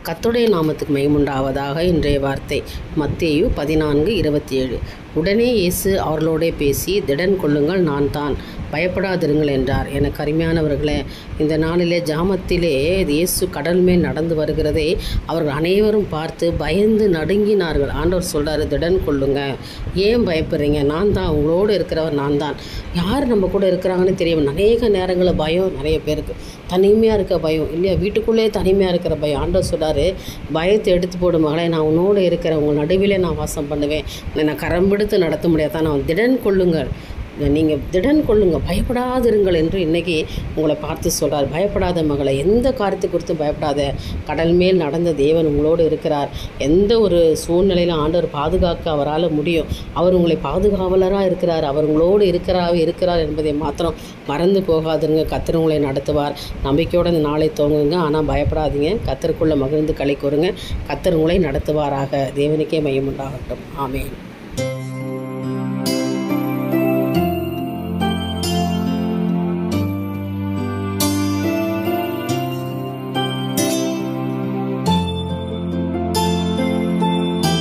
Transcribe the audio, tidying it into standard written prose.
கர்த்தருடைய நாமத்துக்கு மகிமையுண்டாவதாக. இன்றைய வார்த்தை மத்தேயு 14:27. உடனே இயேசு அவர்களோடே பேசி, திடன் கொள்ளுங்கள், நான் தான், பயப்படாதிருங்கள் என்றார். எனக்கு அருமையானவர்களே, இந்த நாளிலே ஜாமத்திலே இயேசு கடல் மேல் நடந்து வருகிறதை அவர்கள் அனைவரும் பார்த்து பயந்து நடுங்கினார்கள். ஆண்டவர் சொல்கிறாரு, திடன் கொள்ளுங்க, ஏன் பயப்படுறீங்க, நான் தான், உங்களோடு இருக்கிறவர் நான் தான். யார் நம்ம கூட இருக்கிறாங்கன்னு தெரியும். அநேக நேரங்களில் பயம் நிறைய பேருக்கு, தனிமையாக இருக்க பயம் இல்லையா, வீட்டுக்குள்ளே தனிமையாக இருக்கிற பயம். ஆண்டவர் சொல்கிறாரு, பயத்தை எடுத்து போடும் மகளே, நான் உன்னோடு இருக்கிறேன், உங்கள் நடுவிலே நான் வாசம் பண்ணுவேன், நான் கரம்பிடித்து நடத்த முடியாதான், நான் திடன் கொள்ளுங்கள், நீங்கள் திடன் கொள்ளுங்கள், பயப்படாதிருங்கள் என்று இன்றைக்கி உங்களை பார்த்து சொல்கிறார். பயப்படாத மகளை, எந்த காரியத்தை குறித்தும் பயப்படாத, கடல் மேல் நடந்த தேவன் உங்களோடு இருக்கிறார். எந்த ஒரு சூழ்நிலையிலும் ஆண்டவர் பாதுகாக்க அவரால் முடியும். அவர் உங்களை பாதுகாவலராக இருக்கிறார், அவர் உங்களோடு இருக்கிறார் என்பதை மாத்திரம் மறந்து போகாதுங்க. கர்த்தர் உங்களை நடத்துவார். நம்பிக்கையோடு இந்த நாளை தோங்குங்க. ஆனால் பயப்படாதீங்க, கர்த்தருக்குள்ளே மகிழ்ந்து களி கூறுங்க. கர்த்தர் உங்களை நடத்துவாராக. தேவனுக்கே மகிமை உண்டாகட்டும். ஆமென்.